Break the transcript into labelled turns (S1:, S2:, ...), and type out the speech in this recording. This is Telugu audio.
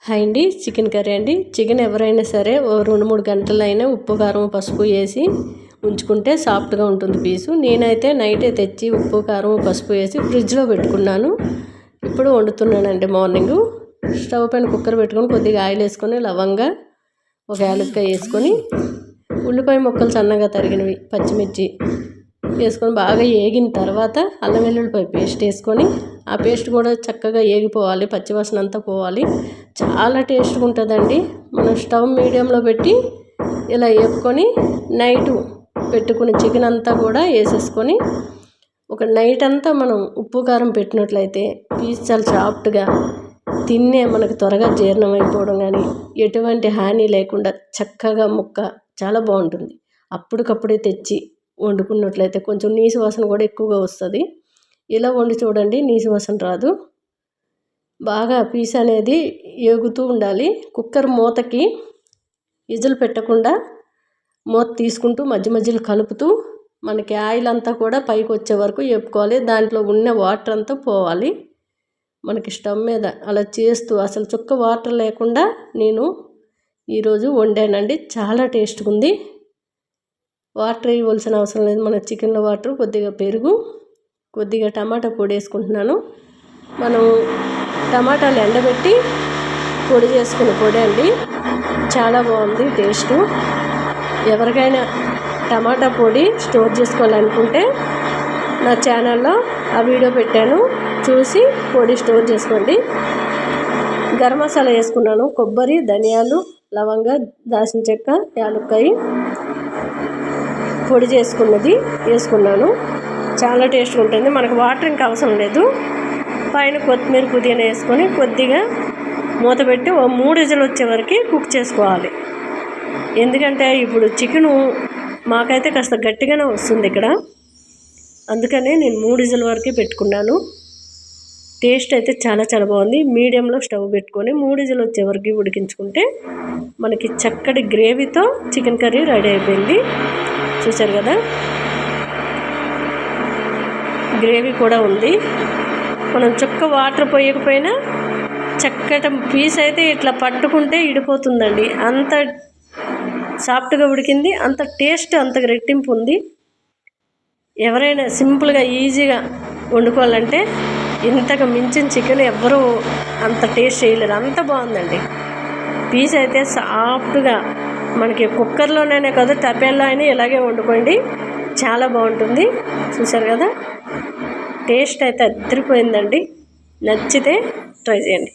S1: హాయ్ అండి, చికెన్ కర్రీ అండి. చికెన్ ఎవరైనా సరే ఓ 2-3 గంటలైనా ఉప్పు కారం పసుపు వేసి ఉంచుకుంటే సాఫ్ట్గా ఉంటుంది పీసు. నేనైతే నైటే తెచ్చి ఉప్పు కారం పసుపు వేసి ఫ్రిడ్జ్లో పెట్టుకున్నాను. ఇప్పుడు వండుతున్నానండి. మార్నింగ్ స్టవ్ పైన కుక్కర్ పెట్టుకొని కొద్దిగా ఆయిల్ వేసుకొని లవంగా ఒక యాలక్కాయ వేసుకొని ఉల్లిపాయ ముక్కలు సన్నగా తరిగినవి పచ్చిమిర్చి వేసుకొని బాగా ఏగిన తర్వాత అల్లం వెల్లుల్లిపాయ పేస్ట్ వేసుకొని ఆ పేస్ట్ కూడా చక్కగా ఏగిపోవాలి, పచ్చివాసన అంతా పోవాలి. చాలా టేస్ట్గా ఉంటుందండి. మనం స్టవ్ మీడియంలో పెట్టి ఇలా వేపుకొని నైటు పెట్టుకుని చికెన్ అంతా కూడా వేసేసుకొని ఒక నైట్ అంతా మనం ఉప్పు కారం పెట్టినట్లయితే పీస్ చాలా సాఫ్ట్గా తిన్నే మనకు త్వరగా జీర్ణం అయిపోవడం కానీ ఎటువంటి హాని లేకుండా చక్కగా ముక్క చాలా బాగుంటుంది. అప్పటికప్పుడే తెచ్చి వండుకున్నట్లయితే కొంచెం నీసు వాసన కూడా ఎక్కువగా వస్తుంది. ఇలా వండి చూడండి, నీసు వాసన రాదు. బాగా పీస్ అనేది ఏగుతూ ఉండాలి. కుక్కర్ మూతకి విజిల్ పెట్టకుండా మూత తీసుకుంటూ మధ్య మధ్యలో కలుపుతూ మనకి ఆయిల్ అంతా కూడా పైకి వచ్చే వరకు వేపుకోవాలి. దాంట్లో ఉన్న వాటర్ అంతా పోవాలి. మనకి స్టవ్ మీద అలా చేస్తూ అసలు చుక్క వాటర్ లేకుండా నేను ఈరోజు వండానండి. చాలా టేస్ట్గా ఉంది. వాటర్ వేయవలసిన అవసరం లేదు. మన చికెన్లో వాటర్, కొద్దిగా పెరుగు, కొద్దిగా టమాటా పొడి వేసుకుంటున్నాను. మనం టమాటాలు ఎండబెట్టి పొడి చేసుకున్న పొడి అండి. చాలా బాగుంది టేస్టు. ఎవరికైనా టమాటా పొడి స్టోర్ చేసుకోవాలనుకుంటే నా ఛానల్లో ఆ వీడియో పెట్టాను, చూసి పొడి స్టోర్ చేసుకోండి. గరం మసాలా వేసుకున్నాను. కొబ్బరి, ధనియాలు, లవంగా, దాల్చిన చెక్క, యాలక్కాయ పొడి చేసుకున్నది వేసుకున్నాను. చాలా టేస్ట్గా ఉంటుంది. మనకు వాటర్ ఇంకా అవసరం లేదు. పైన కొత్తిమీర పుదీనా వేసుకొని కొద్దిగా మూత పెట్టి ఓ 3 విజిల్ వచ్చే వరకు కుక్ చేసుకోవాలి. ఎందుకంటే ఇప్పుడు చికెను మాకైతే కాస్త గట్టిగానే వస్తుంది ఇక్కడ, అందుకనే నేను 3 విజిల్ వరకే పెట్టుకున్నాను. టేస్ట్ అయితే చాలా చాలా బాగుంది. మీడియంలో స్టవ్ పెట్టుకొని 3 విజిల్ వచ్చే వరకు ఉడికించుకుంటే మనకి చక్కటి గ్రేవీతో చికెన్ కర్రీ రెడీ అయిపోయింది. చూసారు కదా, గ్రేవీ కూడా ఉంది. మనం చుక్క వాటర్ పోయకపోయినా చక్కటి పీస్ అయితే ఇట్లా పట్టుకుంటే ఇడిపోతుందండి. అంత సాఫ్ట్గా ఉడికింది, అంత టేస్ట్ అంత రెట్టింపు ఉంది. ఎవరైనా సింపుల్గా ఈజీగా వండుకోవాలంటే ఇంతకు మించిన చికెన్ ఎవ్వరూ అంత టేస్ట్ చేయలేరు. అంత బాగుందండి. పీస్ అయితే సాఫ్ట్గా మనకి కుక్కర్లోనే కాదు తపేల్లో అయినా ఇలాగే వండుకోండి, చాలా బాగుంటుంది. చూసారు కదా, టేస్ట్ అయితే అదిరిపోయిందండి. నచ్చితే ట్రై చేయండి.